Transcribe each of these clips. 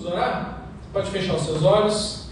Vamos orar? Pode fechar os seus olhos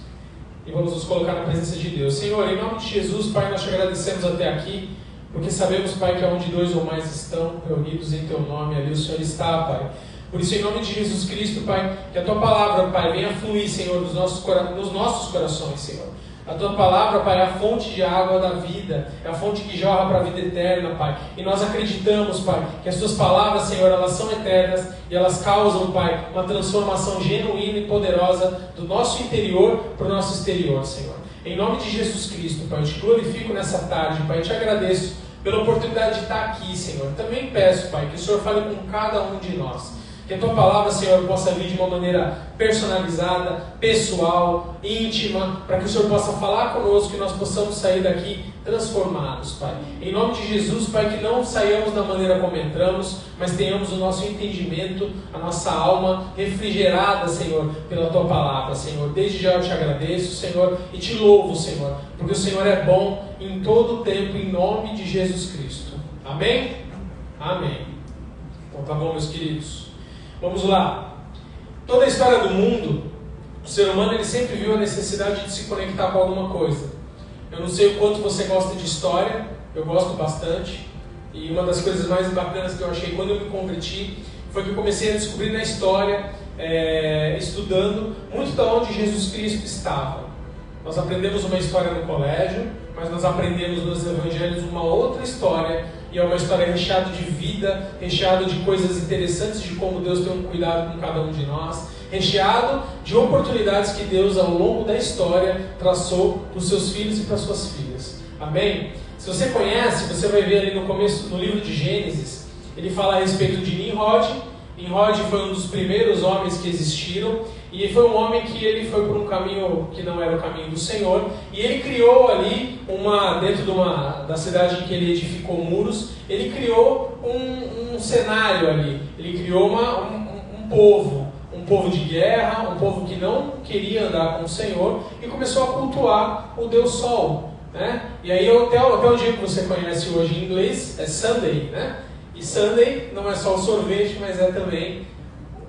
e vamos nos colocar na presença de Deus. Senhor, em nome de Jesus, Pai, nós te agradecemos até aqui, porque sabemos, Pai, que onde dois ou mais estão reunidos em Teu nome, ali o Senhor está, Pai. Por isso, em nome de Jesus Cristo, Pai, que a Tua palavra, Pai, venha fluir, Senhor, nos nossos corações, Senhor. A Tua palavra, Pai, é a fonte de água da vida, é a fonte que jorra para a vida eterna, Pai. E nós acreditamos, Pai, que as Tuas palavras, Senhor, elas são eternas e elas causam, Pai, uma transformação genuína e poderosa do nosso interior para o nosso exterior, Senhor. Em nome de Jesus Cristo, Pai, eu te glorifico nessa tarde, Pai, eu te agradeço pela oportunidade de estar aqui, Senhor. Também peço, Pai, que o Senhor fale com cada um de nós. Que a Tua palavra, Senhor, possa vir de uma maneira personalizada, pessoal, íntima, para que o Senhor possa falar conosco e nós possamos sair daqui transformados, Pai. Em nome de Jesus, Pai, que não saiamos da maneira como entramos, mas tenhamos o nosso entendimento, a nossa alma refrigerada, Senhor, pela Tua palavra, Senhor. Desde já eu te agradeço, Senhor, e te louvo, Senhor, porque o Senhor é bom em todo o tempo, em nome de Jesus Cristo. Amém? Amém. Então tá bom, meus queridos. Vamos lá. Toda a história do mundo, o ser humano ele sempre viu a necessidade de se conectar com alguma coisa. Eu não sei o quanto você gosta de história, eu gosto bastante. E uma das coisas mais bacanas que eu achei quando eu me converti foi que eu comecei a descobrir na história, estudando muito de onde Jesus Cristo estava. Nós aprendemos uma história no colégio, mas nós aprendemos nos evangelhos uma outra história. E é uma história recheada de vida, recheada de coisas interessantes de como Deus tem um cuidado com cada um de nós, recheado de oportunidades que Deus ao longo da história traçou para os seus filhos e para as suas filhas. Amém? Se você conhece, você vai ver ali no começo, no livro de Gênesis, ele fala a respeito de Nimrod. Nimrod foi um dos primeiros homens que existiram, e foi um homem que ele foi por um caminho que não era o caminho do Senhor, e ele criou ali, dentro da cidade em que ele edificou muros, ele criou um cenário ali, ele criou um povo de guerra, um povo que não queria andar com o Senhor, e começou a cultuar o Deus Sol, né? E aí até o dia que você conhece hoje em inglês é Sunday, né? E Sunday não é só o sorvete, mas é também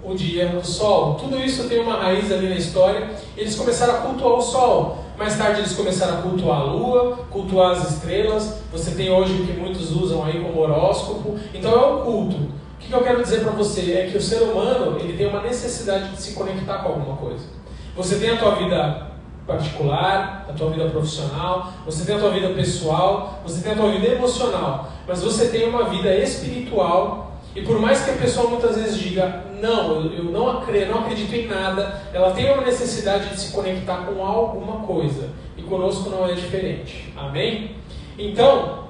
o dia do sol. Tudo isso tem uma raiz ali na história. Eles começaram a cultuar o sol. Mais tarde eles começaram a cultuar a lua, cultuar as estrelas. Você tem hoje o que muitos usam aí como horóscopo. Então é um culto. O que eu quero dizer para você é que o ser humano ele tem uma necessidade de se conectar com alguma coisa. Você tem a tua vida particular, a tua vida profissional, você tem a tua vida pessoal, você tem a tua vida emocional, mas você tem uma vida espiritual. E por mais que a pessoa muitas vezes diga, não, eu não acredito em nada, ela tem uma necessidade de se conectar com alguma coisa. E conosco não é diferente. Amém? Então,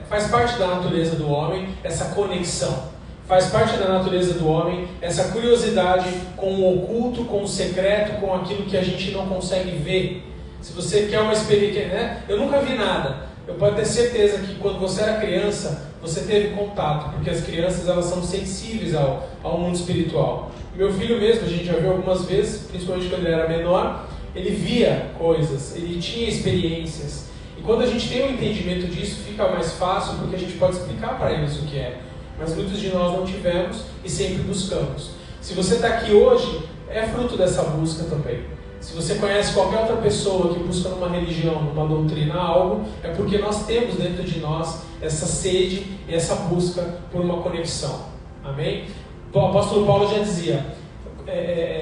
faz parte da natureza do homem essa conexão. Faz parte da natureza do homem essa curiosidade com o oculto, com o secreto, com aquilo que a gente não consegue ver. Se você quer uma experiência, né? Eu nunca vi nada. Eu posso ter certeza que quando você era criança, você teve contato, porque as crianças elas são sensíveis ao mundo espiritual. Meu filho mesmo, a gente já viu algumas vezes, principalmente quando ele era menor, ele via coisas, ele tinha experiências. E quando a gente tem um entendimento disso, fica mais fácil, porque a gente pode explicar para eles o que é. Mas muitos de nós não tivemos e sempre buscamos. Se você está aqui hoje, é fruto dessa busca também. Se você conhece qualquer outra pessoa que busca numa religião, numa doutrina, algo, é porque nós temos dentro de nós essa sede e essa busca por uma conexão. Amém? O apóstolo Paulo já dizia,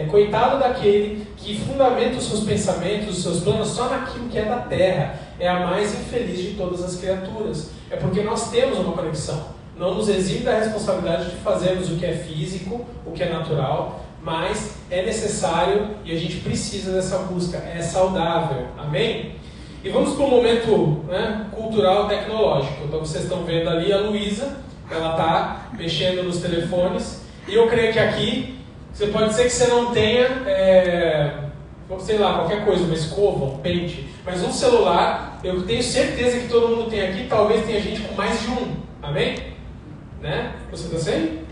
coitado daquele que fundamenta os seus pensamentos, os seus planos só naquilo que é da terra. É a mais infeliz de todas as criaturas. É porque nós temos uma conexão. Não nos exime da responsabilidade de fazermos o que é físico, o que é natural, mas é necessário e a gente precisa dessa busca, é saudável, amém? E vamos para um momento, né, cultural tecnológico. Então vocês estão vendo ali a Luísa, ela está mexendo nos telefones, e eu creio que aqui, pode ser que você não tenha, sei lá, qualquer coisa, uma escova, um pente, mas um celular, eu tenho certeza que todo mundo tem aqui, talvez tenha gente com mais de um, amém? Né? Você está sem?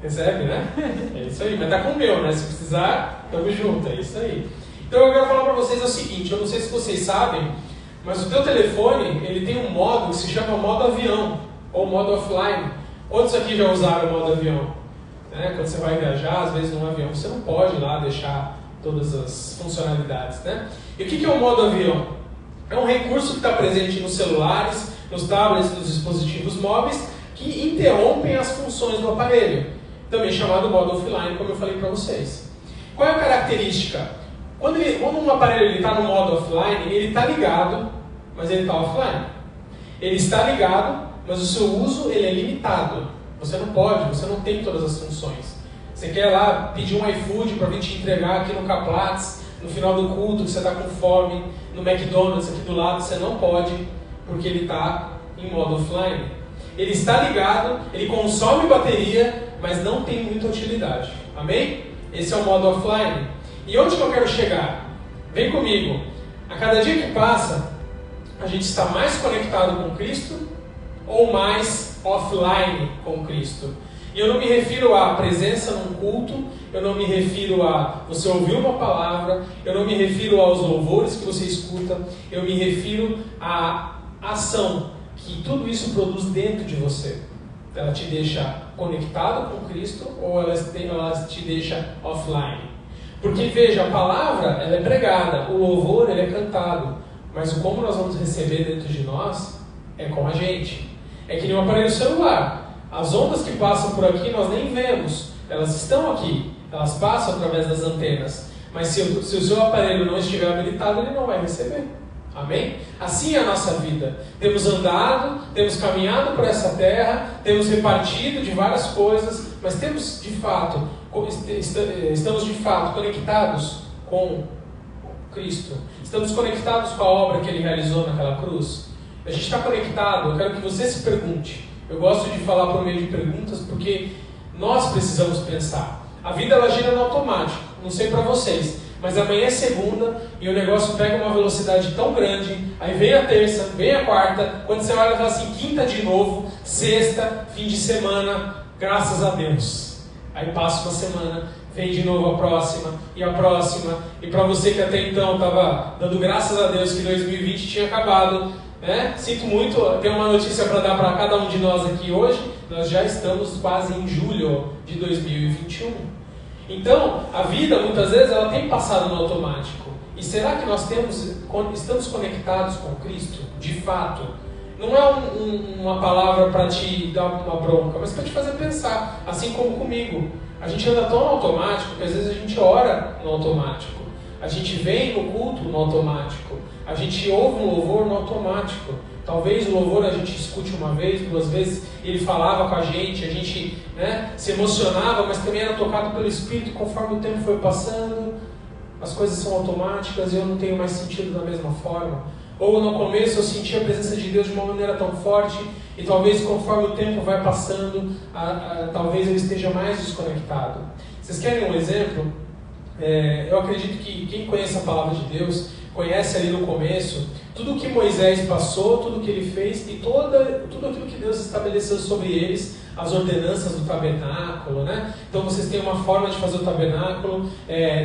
Recebe, né? É isso aí, mas tá com o meu, né? Se precisar, tamo junto, é isso aí. Então eu quero falar para vocês o seguinte, eu não sei se vocês sabem, mas o teu telefone, ele tem um modo que se chama modo avião, ou modo offline. Quantos aqui já usaram o modo avião? né? Quando você vai viajar, às vezes num avião, você não pode ir lá deixar todas as funcionalidades, né? E o que é o modo avião? É um recurso que está presente nos celulares, nos tablets, nos dispositivos móveis, que interrompem as funções do aparelho, também chamado modo offline, como eu falei para vocês. Qual é a característica? Quando um aparelho está no modo offline, ele está ligado, mas ele está offline. Ele está ligado, mas o seu uso ele é limitado. Você não tem todas as funções. Você quer lá pedir um iFood para vir te entregar aqui no Caplatz, no final do culto, que você está com fome, no McDonald's aqui do lado, você não pode, porque ele está em modo offline. Ele está ligado, ele consome bateria, mas não tem muita utilidade. Amém? Esse é o modo offline. E onde que eu quero chegar? Vem comigo. A cada dia que passa, a gente está mais conectado com Cristo ou mais offline com Cristo? E eu não me refiro à presença num culto, eu não me refiro a você ouvir uma palavra, eu não me refiro aos louvores que você escuta, eu me refiro à ação que tudo isso produz dentro de você. Ela te deixa conectado com Cristo ou ela te deixa offline? Porque veja, a palavra ela é pregada, o louvor ele é cantado, mas o como nós vamos receber dentro de nós é com a gente. É que nem um aparelho celular. As ondas que passam por aqui nós nem vemos, elas estão aqui, elas passam através das antenas. Mas se o seu aparelho não estiver habilitado, ele não vai receber. Amém? Assim é a nossa vida. Temos andado, temos caminhado por essa terra, temos repartido de várias coisas, mas estamos de fato conectados com Cristo. Estamos conectados com a obra que Ele realizou naquela cruz. A gente está conectado. Eu quero que você se pergunte. Eu gosto de falar por meio de perguntas porque nós precisamos pensar. A vida ela gira no automático. Não sei para vocês, mas amanhã é segunda e o negócio pega uma velocidade tão grande. Aí vem a terça, vem a quarta. Quando você olha, fala assim, quinta de novo, sexta, fim de semana, graças a Deus. Aí passa uma semana, vem de novo a próxima. E para você que até então estava dando graças a Deus que 2020 tinha acabado, sinto muito, tenho uma notícia para dar para cada um de nós aqui hoje. Nós já estamos quase em julho de 2021. Então, a vida muitas vezes ela tem passado no automático. E será que nós estamos conectados com Cristo? De fato. Não é uma palavra para te dar uma bronca, mas para te fazer pensar, assim como comigo. A gente anda tão no automático que às vezes a gente ora no automático. A gente vem no culto no automático. A gente ouve um louvor no automático. Talvez o louvor a gente escute uma vez, duas vezes, ele falava com a gente se emocionava, mas também era tocado pelo Espírito conforme o tempo foi passando. As coisas são automáticas e eu não tenho mais sentido da mesma forma. Ou no começo eu sentia a presença de Deus de uma maneira tão forte e talvez conforme o tempo vai passando, talvez eu esteja mais desconectado. Vocês querem um exemplo? Eu acredito que quem conhece a palavra de Deus conhece ali no começo tudo o que Moisés passou, tudo o que ele fez e tudo aquilo que Deus estabeleceu sobre eles, as ordenanças do tabernáculo, né? Então vocês têm uma forma de fazer o tabernáculo,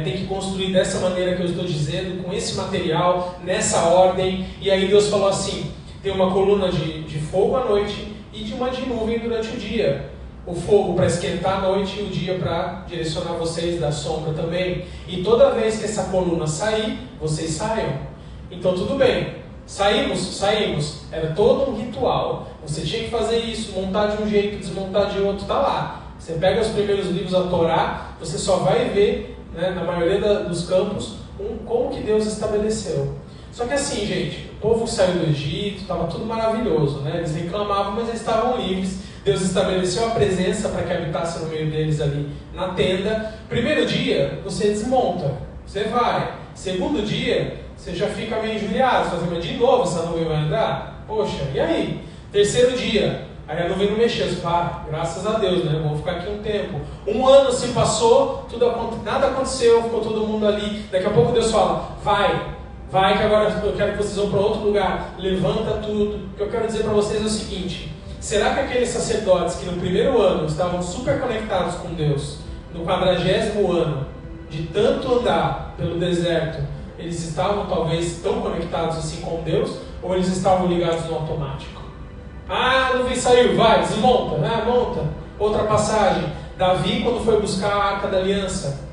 tem que construir dessa maneira que eu estou dizendo, com esse material, nessa ordem. E aí Deus falou assim, tem uma coluna de fogo à noite e de uma de nuvem durante o dia. O fogo para esquentar a noite e o dia para direcionar vocês da sombra também. E toda vez que essa coluna sair, vocês saiam. Então tudo bem, saímos. Era todo um ritual. Você tinha que fazer isso, montar de um jeito, desmontar de outro, está lá. Você pega os primeiros livros da Torá, você só vai ver, na maioria dos campos, como que Deus estabeleceu. Só que assim, gente, o povo saiu do Egito, estava tudo maravilhoso, Eles reclamavam, mas eles estavam livres. Deus estabeleceu a presença para que habitasse no meio deles ali na tenda. Primeiro dia, você desmonta, você vai. Segundo dia, você já fica meio injuriado, você fala, mas de novo essa nuvem vai andar? Poxa, e aí? Terceiro dia, aí a nuvem não mexeu, você fala, graças a Deus, vamos ficar aqui um tempo. Um ano se passou, nada aconteceu, ficou todo mundo ali. Daqui a pouco Deus fala, vai que agora eu quero que vocês vão para outro lugar, levanta tudo. O que eu quero dizer para vocês é o seguinte, será que aqueles sacerdotes que no primeiro ano estavam super conectados com Deus, no 40º ano, de tanto andar pelo deserto, eles estavam talvez tão conectados assim com Deus, ou eles estavam ligados no automático? Ah, a nuvem saiu, vai, desmonta, monta. Outra passagem, Davi, quando foi buscar a Arca da Aliança,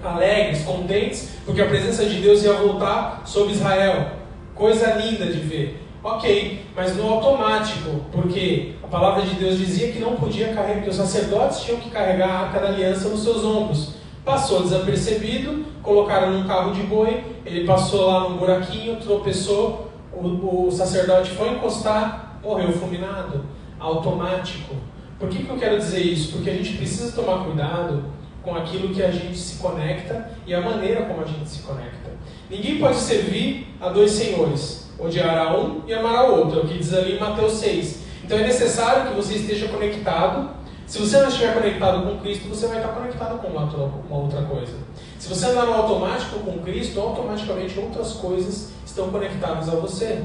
alegres, contentes, porque a presença de Deus ia voltar sobre Israel. Coisa linda de ver. Ok, mas no automático, porque a palavra de Deus dizia que não podia carregar, que os sacerdotes tinham que carregar a Arca da Aliança nos seus ombros. Passou desapercebido, colocaram num carro de boi, ele passou lá num buraquinho, tropeçou, o sacerdote foi encostar, morreu fulminado. Automático. Por que eu quero dizer isso? Porque a gente precisa tomar cuidado com aquilo que a gente se conecta e a maneira como a gente se conecta. Ninguém pode servir a dois senhores, odiar a um e amar ao outro, é o que diz ali em Mateus 6. Então é necessário que você esteja conectado. Se você não estiver conectado com Cristo, você vai estar conectado com uma outra coisa. Se você andar no automático com Cristo, automaticamente outras coisas estão conectadas a você.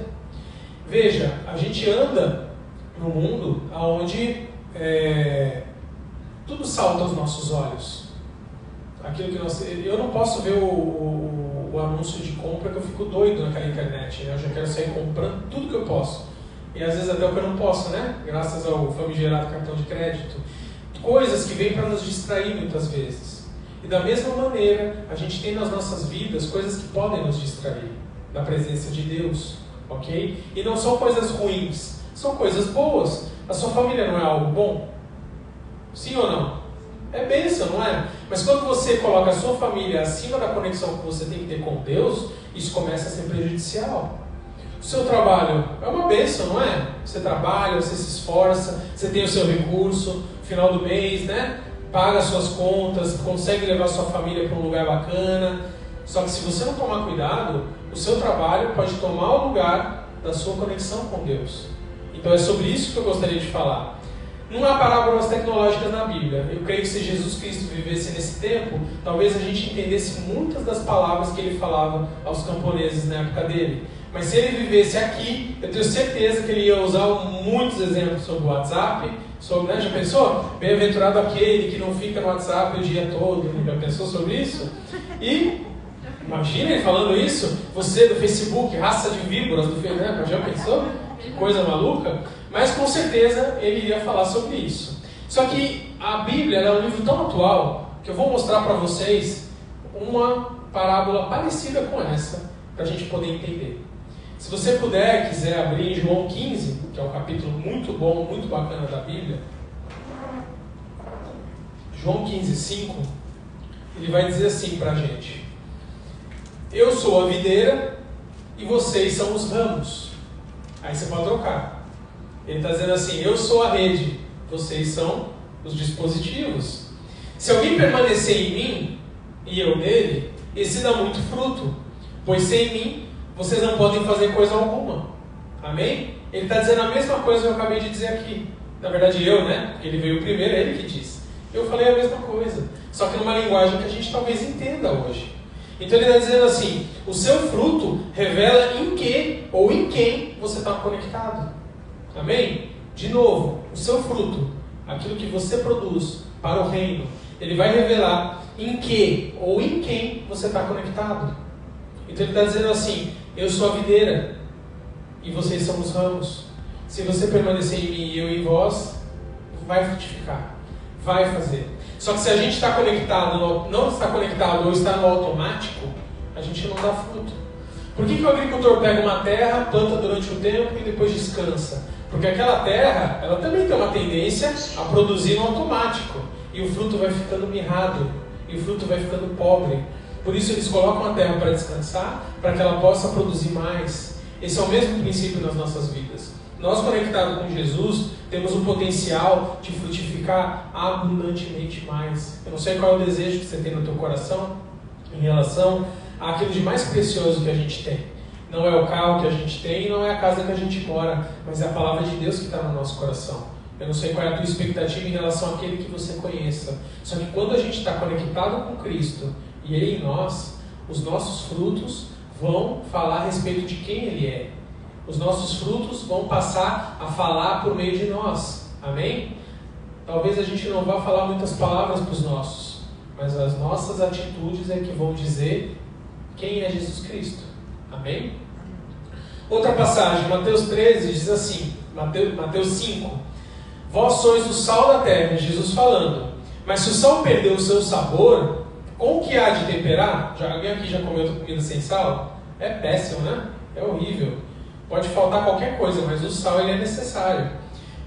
Veja, a gente anda no mundo onde tudo salta aos nossos olhos. Aquilo que eu não posso ver o anúncio de compra, que eu fico doido naquela internet, né? Eu já quero sair comprando tudo que eu posso. E às vezes até o que eu não posso, né? Graças ao famigerado cartão de crédito. Coisas que vêm para nos distrair muitas vezes. E da mesma maneira, a gente tem nas nossas vidas coisas que podem nos distrair da presença de Deus, ok? E não são coisas ruins, são coisas boas. A sua família não é algo bom? Sim ou não? É bênção, não é? Mas quando você coloca a sua família acima da conexão que você tem que ter com Deus, isso começa a ser prejudicial. O seu trabalho é uma bênção, não é? Você trabalha, você se esforça, você tem o seu recurso, final do mês, né? Paga as suas contas, consegue levar a sua família para um lugar bacana. Só que se você não tomar cuidado, o seu trabalho pode tomar o lugar da sua conexão com Deus. Então é sobre isso que eu gostaria de falar. Não há parábolas tecnológicas na Bíblia. Eu creio que se Jesus Cristo vivesse nesse tempo, talvez a gente entendesse muitas das palavras que ele falava aos camponeses na época dele. Mas se ele vivesse aqui, eu tenho certeza que ele ia usar muitos exemplos sobre o WhatsApp, sobre, né? Já pensou? Bem-aventurado aquele que não fica no WhatsApp o dia todo. Já pensou sobre isso? E imagina ele falando isso, você do Facebook, raça de víboras do Facebook, né? Já pensou? Que coisa maluca. Mas com certeza ele iria falar sobre isso. Só que a Bíblia é um livro tão atual que eu vou mostrar para vocês uma parábola parecida com essa, para a gente poder entender. Se você puder, quiser abrir em João 15, que é um capítulo muito bom, muito bacana da Bíblia. João 15, 5, ele vai dizer assim para a gente: eu sou a videira e vocês são os ramos. Aí você pode trocar. Ele está dizendo assim: eu sou a rede, vocês são os dispositivos. Se alguém permanecer em mim e eu nele, esse dá muito fruto, pois sem mim vocês não podem fazer coisa alguma. Amém? Ele está dizendo a mesma coisa que eu acabei de dizer aqui. Na verdade eu, né? Porque ele veio primeiro, é ele que disse. Eu falei a mesma coisa, só que numa linguagem que a gente talvez entenda hoje. Então ele está dizendo assim: o seu fruto revela em que ou em quem você está conectado. Amém? De novo, o seu fruto, aquilo que você produz para o reino, ele vai revelar em que ou em quem você está conectado. Então ele está dizendo assim: eu sou a videira e vocês são os ramos. Se você permanecer em mim e eu em vós, vai frutificar, vai fazer. Só que se a gente está conectado, não está conectado ou está no automático, a gente não dá fruto. Por que o agricultor pega uma terra, planta durante um tempo e depois descansa? Porque aquela terra, ela também tem uma tendência a produzir no automático. E o fruto vai ficando mirrado, e o fruto vai ficando pobre. Por isso eles colocam a terra para descansar, para que ela possa produzir mais. Esse é o mesmo princípio nas nossas vidas. Nós, conectados com Jesus, temos o potencial de frutificar abundantemente mais. Eu não sei qual é o desejo que você tem no teu coração em relação àquilo de mais precioso que a gente tem. Não é o carro que a gente tem, não é a casa que a gente mora, mas é a palavra de Deus que está no nosso coração. Eu não sei qual é a tua expectativa em relação àquele que você conheça. Só que quando a gente está conectado com Cristo e Ele em nós, os nossos frutos vão falar a respeito de quem Ele é. Os nossos frutos vão passar a falar por meio de nós. Amém? Talvez a gente não vá falar muitas palavras para os nossos, mas as nossas atitudes é que vão dizer quem é Jesus Cristo. Amém? Outra passagem, Mateus 13, diz assim, Mateus 5: Vós sois o sal da terra, Jesus falando. Mas se o sal perdeu o seu sabor, com o que há de temperar? Alguém aqui já comeu comida sem sal? É péssimo, né? É horrível. Pode faltar qualquer coisa, mas o sal ele é necessário.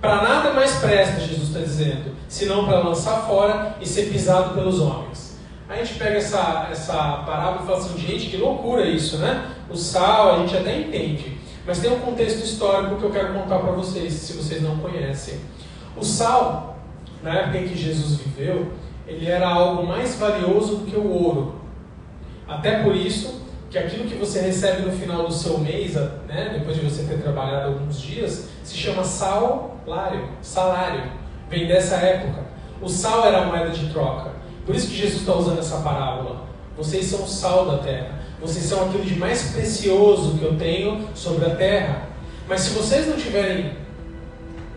Para nada mais presta, Jesus está dizendo, senão para lançar fora e ser pisado pelos homens. Aí a gente pega essa parábola e fala assim, gente, que loucura isso, né? O sal a gente até entende, mas tem um contexto histórico que eu quero contar para vocês, se vocês não conhecem. O sal, na época em que Jesus viveu, ele era algo mais valioso do que o ouro. Até por isso, que aquilo que você recebe no final do seu mês, né, depois de você ter trabalhado alguns dias, se chama salário. Vem dessa época. O sal era a moeda de troca. Por isso que Jesus está usando essa parábola. Vocês são o sal da terra. Vocês são aquilo de mais precioso que eu tenho sobre a terra. Mas se vocês não tiverem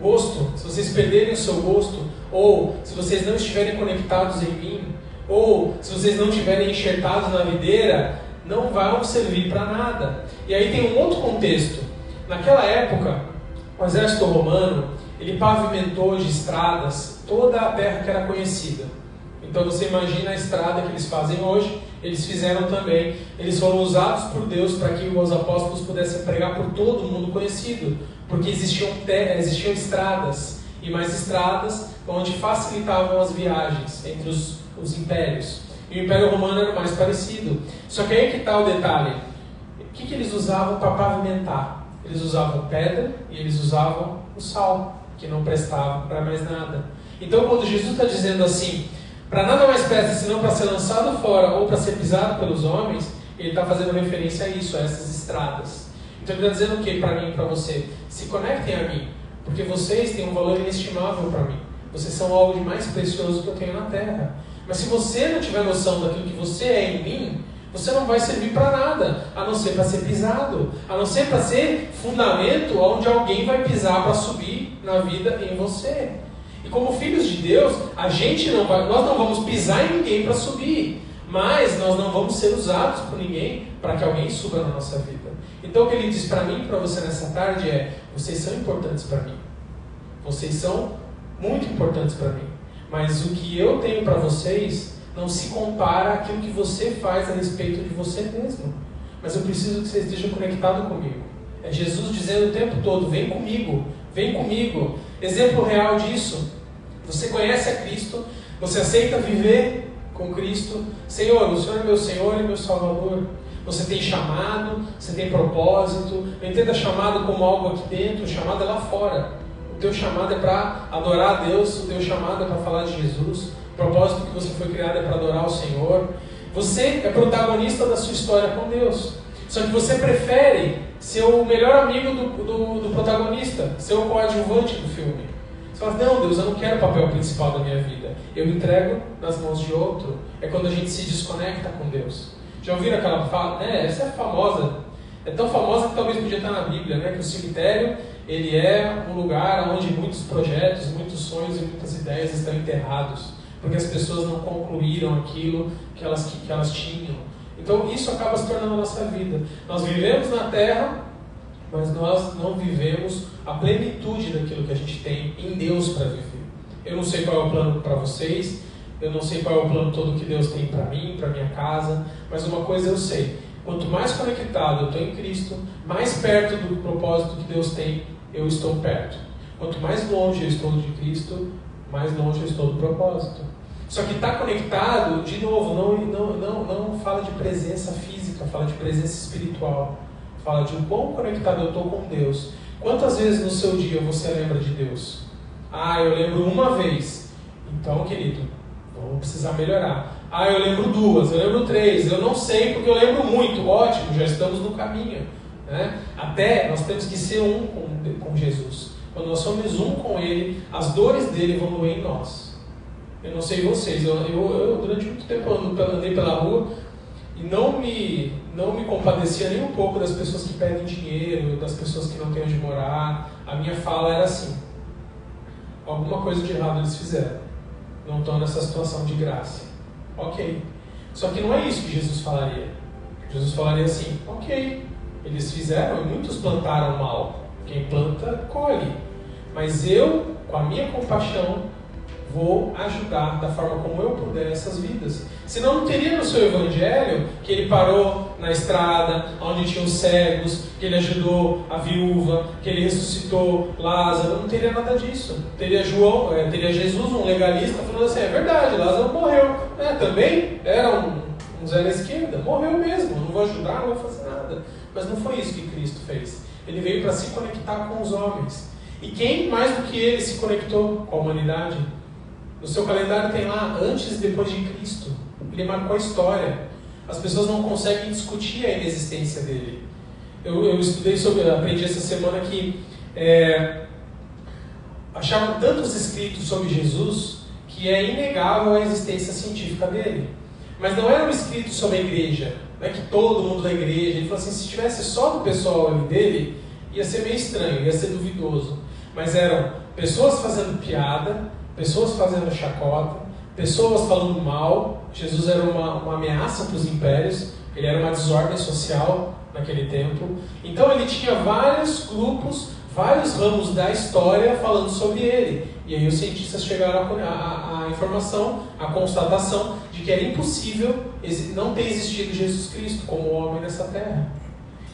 gosto, se vocês perderem o seu gosto, ou se vocês não estiverem conectados em mim, ou se vocês não estiverem enxertados na videira, não vão servir para nada. E aí tem um outro contexto. Naquela época, o exército romano, ele pavimentou de estradas toda a terra que era conhecida. Então você imagina a estrada que eles fazem hoje, eles fizeram também. Eles foram usados por Deus para que os apóstolos pudessem pregar por todo o mundo conhecido. Porque existiam estradas, e mais estradas, onde facilitavam as viagens entre os impérios. E o Império Romano era o mais parecido. Só que aí que está o detalhe. O que eles usavam para pavimentar? Eles usavam pedra e eles usavam o sal, que não prestava para mais nada. Então quando Jesus está dizendo assim, para nada mais presta senão para ser lançado fora ou para ser pisado pelos homens, ele está fazendo referência a isso, a essas estradas. Então ele está dizendo o que para mim e para você? Se conectem a mim, porque vocês têm um valor inestimável para mim. Vocês são algo de mais precioso que eu tenho na terra. Mas se você não tiver noção daquilo que você é em mim, você não vai servir para nada, a não ser para ser pisado, a não ser para ser fundamento onde alguém vai pisar para subir na vida em você. E como filhos de Deus, nós não vamos pisar em ninguém para subir, mas nós não vamos ser usados por ninguém para que alguém suba na nossa vida. Então o que ele diz para mim e para você nessa tarde é, vocês são importantes para mim, vocês são muito importantes para mim. Mas o que eu tenho para vocês não se compara àquilo que você faz a respeito de você mesmo. Mas eu preciso que você esteja conectado comigo. É Jesus dizendo o tempo todo, vem comigo, vem comigo. Exemplo real disso, você conhece a Cristo, você aceita viver com Cristo. Senhor, o Senhor é meu Senhor e meu Salvador. Você tem chamado, você tem propósito. Não entenda chamado como algo aqui dentro, o chamado é lá fora. O teu chamado é para adorar a Deus, o teu chamado é para falar de Jesus, o propósito que você foi criado é para adorar o Senhor. Você é protagonista da sua história com Deus, só que você prefere ser o melhor amigo do protagonista, ser o coadjuvante do filme. Você fala, não Deus, eu não quero o papel principal da minha vida, eu me entrego nas mãos de outro. É quando a gente se desconecta com Deus. Já ouviram aquela fala? Essa é famosa, é tão famosa que talvez podia estar na Bíblia, né? Que o cemitério ele é um lugar onde muitos projetos, muitos sonhos e muitas ideias estão enterrados, porque as pessoas não concluíram aquilo que elas tinham. Então isso acaba se tornando a nossa vida. Nós vivemos na terra, mas nós não vivemos a plenitude daquilo que a gente tem em Deus para viver. Eu não sei qual é o plano para vocês, eu não sei qual é o plano todo que Deus tem para mim, para minha casa, mas uma coisa eu sei: quanto mais conectado eu estou em Cristo, mais perto do propósito que Deus tem, eu estou perto. Quanto mais longe eu estou de Cristo, mais longe eu estou do propósito. Só que estar conectado, de novo, não fala de presença física, fala de presença espiritual. Fala de o quão conectado eu estou com Deus. Quantas vezes no seu dia você lembra de Deus? Eu lembro uma vez. Então, querido, vamos precisar melhorar. Eu lembro 2, eu lembro 3, eu não sei porque eu lembro muito. Ótimo, já estamos no caminho, né? Até nós temos que ser um com Jesus. Quando nós somos um com Ele, as dores dele vão doer em nós. Eu não sei vocês, eu durante muito tempo andei pela rua e não me compadecia nem um pouco das pessoas que pedem dinheiro, das pessoas que não têm onde morar. A minha fala era assim: alguma coisa de errado eles fizeram, não estão nessa situação de graça. Ok. Só que não é isso que Jesus falaria. Jesus falaria assim: ok, eles fizeram e muitos plantaram mal. Quem planta, colhe. mas eu, com a minha compaixão, vou ajudar da forma como eu puder essas vidas. Senão não teria no seu evangelho que ele parou na estrada, onde tinha os cegos, que ele ajudou a viúva, que ele ressuscitou Lázaro. Não teria nada disso. Teria Jesus, um legalista, falando assim, é verdade, Lázaro morreu. Também era um zero à esquerda, morreu mesmo, não vou ajudar, não vou fazer nada. Mas não foi isso que Cristo fez. Ele veio para se conectar com os homens. E quem mais do que ele se conectou com a humanidade? No seu calendário tem lá antes e depois de Cristo. Ele marcou a história. As pessoas não conseguem discutir a inexistência dele. Eu aprendi essa semana que achavam tantos escritos sobre Jesus que é inegável a existência científica dele. Mas não era um escrito sobre a igreja. Não é que todo mundo da igreja. Ele falou assim, se tivesse só do pessoal ali dele, ia ser meio estranho, ia ser duvidoso. Mas eram pessoas fazendo piada, pessoas fazendo chacota, pessoas falando mal. Jesus era uma ameaça para os impérios, ele era uma desordem social naquele tempo. Então ele tinha vários grupos, vários ramos da história falando sobre ele. E aí os cientistas chegaram à informação, à constatação de que era impossível não ter existido Jesus Cristo como homem nessa terra.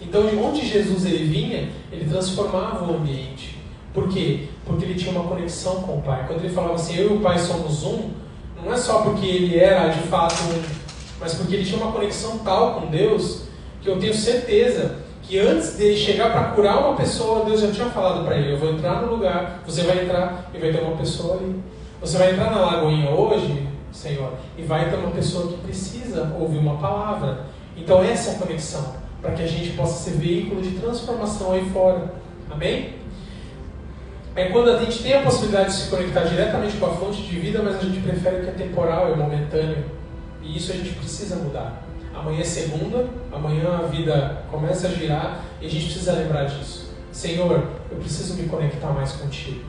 Então, de onde Jesus ele vinha, ele transformava o ambiente. Por quê? Porque ele tinha uma conexão com o Pai. Quando ele falava assim, eu e o Pai somos um, não é só porque ele era de fato um, mas porque ele tinha uma conexão tal com Deus, que eu tenho certeza que antes dele chegar para curar uma pessoa, Deus já tinha falado para ele, eu vou entrar no lugar, você vai entrar e vai ter uma pessoa ali. Você vai entrar na Lagoinha hoje, Senhor, e vai ter uma pessoa que precisa ouvir uma palavra. Então essa é a conexão, para que a gente possa ser veículo de transformação aí fora. Amém? É quando a gente tem a possibilidade de se conectar diretamente com a fonte de vida, mas a gente prefere que é temporal, é momentâneo. E isso a gente precisa mudar. Amanhã é segunda, amanhã a vida começa a girar e a gente precisa lembrar disso. Senhor, eu preciso me conectar mais contigo.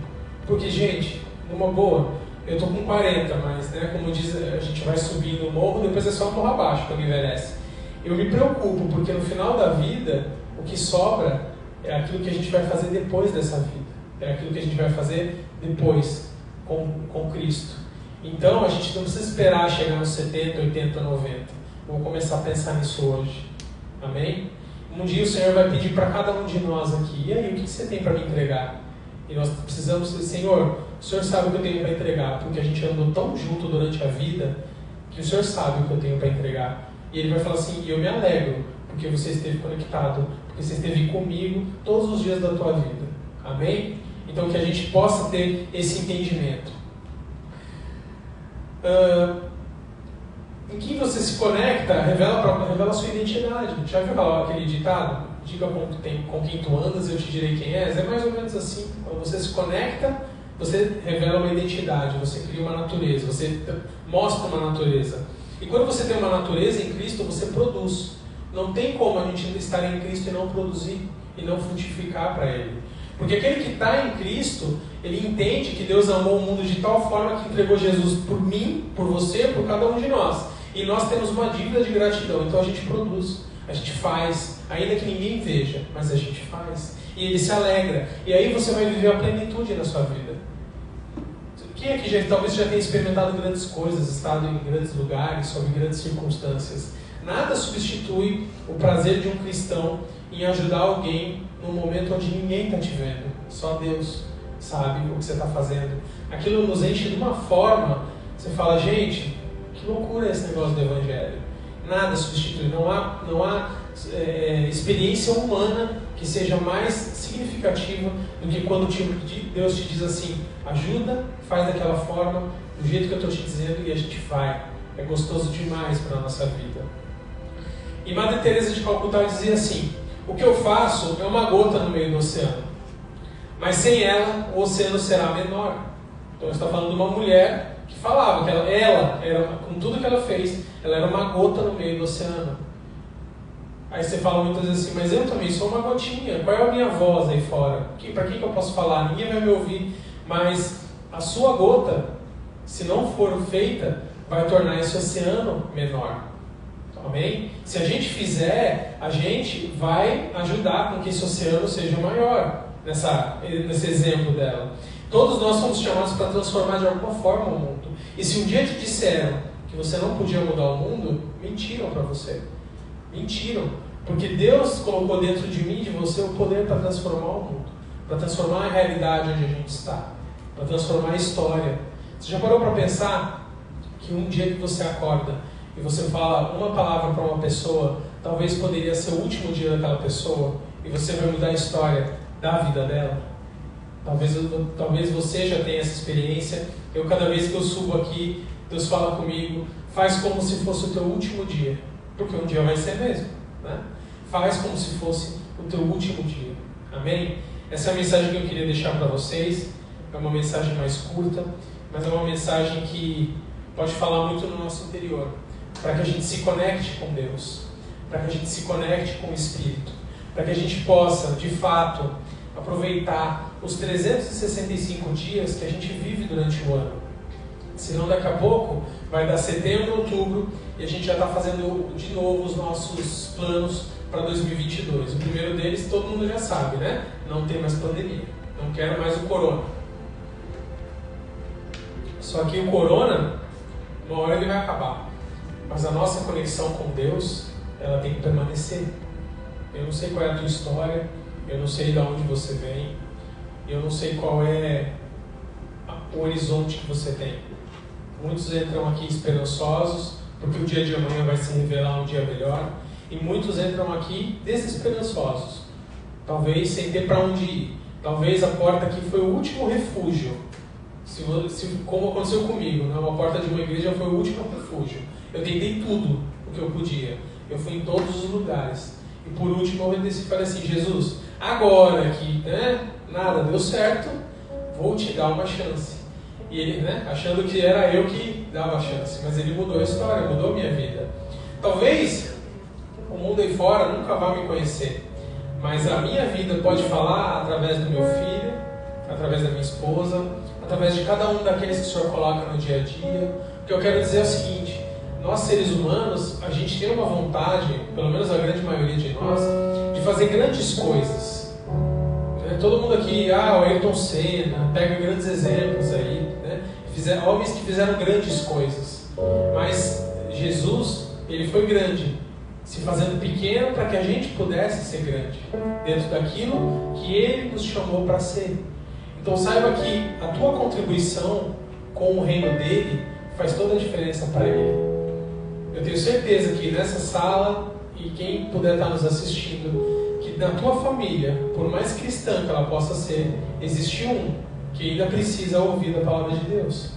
Porque, gente, numa boa, eu estou com 40, mas, como diz, a gente vai subir no morro, depois é só morro abaixo quando envelhece. Eu me preocupo, porque no final da vida, o que sobra é aquilo que a gente vai fazer depois dessa vida. É aquilo que a gente vai fazer depois, com Cristo. Então, a gente não precisa esperar chegar nos 70, 80, 90. Vamos começar a pensar nisso hoje. Amém? Um dia o Senhor vai pedir para cada um de nós aqui, e aí, o que você tem para me entregar? E nós precisamos dizer, Senhor, o Senhor sabe o que eu tenho para entregar, porque a gente andou tão junto durante a vida, que o Senhor sabe o que eu tenho para entregar. E Ele vai falar assim, e eu me alegro, porque você esteve conectado, porque você esteve comigo todos os dias da tua vida. Amém? Então que a gente possa ter esse entendimento. Em quem você se conecta, revela a sua identidade. Já viu aquele ditado? Diga com quem tu andas, eu te direi quem és. É mais ou menos assim. Quando você se conecta, você revela uma identidade, você cria uma natureza, você mostra uma natureza. E quando você tem uma natureza em Cristo, você produz. Não tem como a gente estar em Cristo e não produzir, e não frutificar para Ele. Porque aquele que está em Cristo, ele entende que Deus amou o mundo de tal forma que entregou Jesus por mim, por você, por cada um de nós. E nós temos uma dívida de gratidão, então a gente produz, a gente faz, ainda que ninguém veja, mas a gente faz. E Ele se alegra. E aí você vai viver a plenitude na sua vida. Quem aqui talvez já tenha experimentado grandes coisas, estado em grandes lugares, sob grandes circunstâncias? Nada substitui o prazer de um cristão em ajudar alguém num momento onde ninguém está te vendo. Só Deus sabe o que você está fazendo. Aquilo nos enche de uma forma, você fala, gente, que loucura esse negócio do Evangelho. Nada substitui, não há experiência humana que seja mais significativa do que quando Deus te diz assim, ajuda, faz daquela forma, do jeito que eu estou te dizendo, e a gente vai. É gostoso demais para a nossa vida. E Madre Teresa de Calcutá dizia assim, o que eu faço é uma gota no meio do oceano, mas sem ela o oceano será menor. Então está falando de uma mulher que falava que ela era, com tudo que ela fez, ela era uma gota no meio do oceano. Aí você fala muitas vezes assim, mas eu também sou uma gotinha, qual é a minha voz aí fora? Para quem que eu posso falar? Ninguém vai me ouvir, mas a sua gota, se não for feita, vai tornar esse oceano menor. Amém? Se a gente fizer, a gente vai ajudar com que esse oceano seja maior, nesse exemplo dela. Todos nós fomos chamados para transformar de alguma forma o mundo. E se um dia te disseram que você não podia mudar o mundo, mentiram para você. Mentiram. Porque Deus colocou dentro de mim e de você o poder para transformar o mundo. Para transformar a realidade onde a gente está. Para transformar a história. Você já parou para pensar que um dia que você acorda e você fala uma palavra para uma pessoa, talvez poderia ser o último dia daquela pessoa, e você vai mudar a história da vida dela? Talvez você já tenha essa experiência. Cada vez que eu subo aqui, Deus fala comigo, faz como se fosse o teu último dia, porque um dia vai ser mesmo, né? Faz como se fosse o teu último dia. Amém? Essa é a mensagem que eu queria deixar para vocês. É uma mensagem mais curta, mas é uma mensagem que pode falar muito no nosso interior, para que a gente se conecte com Deus, para que a gente se conecte com o Espírito, para que a gente possa, de fato, aproveitar os 365 dias que a gente vive durante o ano. Senão daqui a pouco vai dar setembro, outubro, e a gente já está fazendo de novo os nossos planos para 2022. O primeiro deles todo mundo já sabe, né? Não tem mais pandemia, não quero mais o corona. Só que o corona, uma hora ele vai acabar, mas a nossa conexão com Deus, ela tem que permanecer. Eu não sei qual é a tua história, eu não sei de onde você vem, eu não sei qual é o horizonte que você tem. Muitos entram aqui esperançosos, porque o dia de amanhã vai se revelar um dia melhor, e muitos entram aqui desesperançosos, talvez sem ter para onde ir. Talvez a porta aqui foi o último refúgio, como aconteceu comigo, né? Uma porta de uma igreja foi o último refúgio. Eu tentei tudo o que eu podia, eu fui em todos os lugares, e por último eu falei assim, Jesus, agora que nada deu certo, vou te dar uma chance. E ele, achando que era eu que dava a chance, mas ele mudou a história, mudou a minha vida. Talvez o mundo aí fora nunca vá me conhecer, mas a minha vida pode falar através do meu filho, através da minha esposa, através de cada um daqueles que o Senhor coloca no dia a dia. O que eu quero dizer é o seguinte: nós seres humanos, a gente tem uma vontade, pelo menos a grande maioria de nós, de fazer grandes coisas. Todo mundo aqui, o Ayrton Senna, pega grandes exemplos aí, homens que fizeram grandes coisas. Mas Jesus, ele foi grande, se fazendo pequeno para que a gente pudesse ser grande, dentro daquilo que ele nos chamou para ser. Então saiba que a tua contribuição com o reino dele faz toda a diferença para ele. Eu tenho certeza que nessa sala, e quem puder estar nos assistindo, que na tua família, por mais cristã que ela possa ser, existe um que ainda precisa ouvir a palavra de Deus.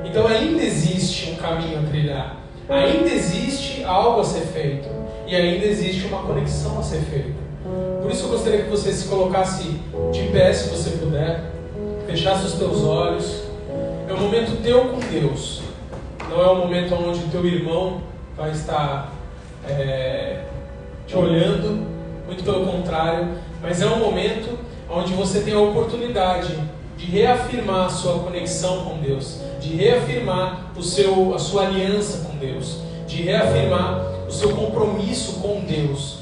Então ainda existe um caminho a trilhar, ainda existe algo a ser feito, e ainda existe uma conexão a ser feita. Por isso eu gostaria que você se colocasse de pé, se você puder, fechasse os teus olhos. É um momento teu com Deus, não é um momento onde teu irmão vai estar te olhando, muito pelo contrário, mas é um momento onde você tem a oportunidade de reafirmar a sua conexão com Deus, de reafirmar a sua aliança com Deus, de reafirmar o seu compromisso com Deus,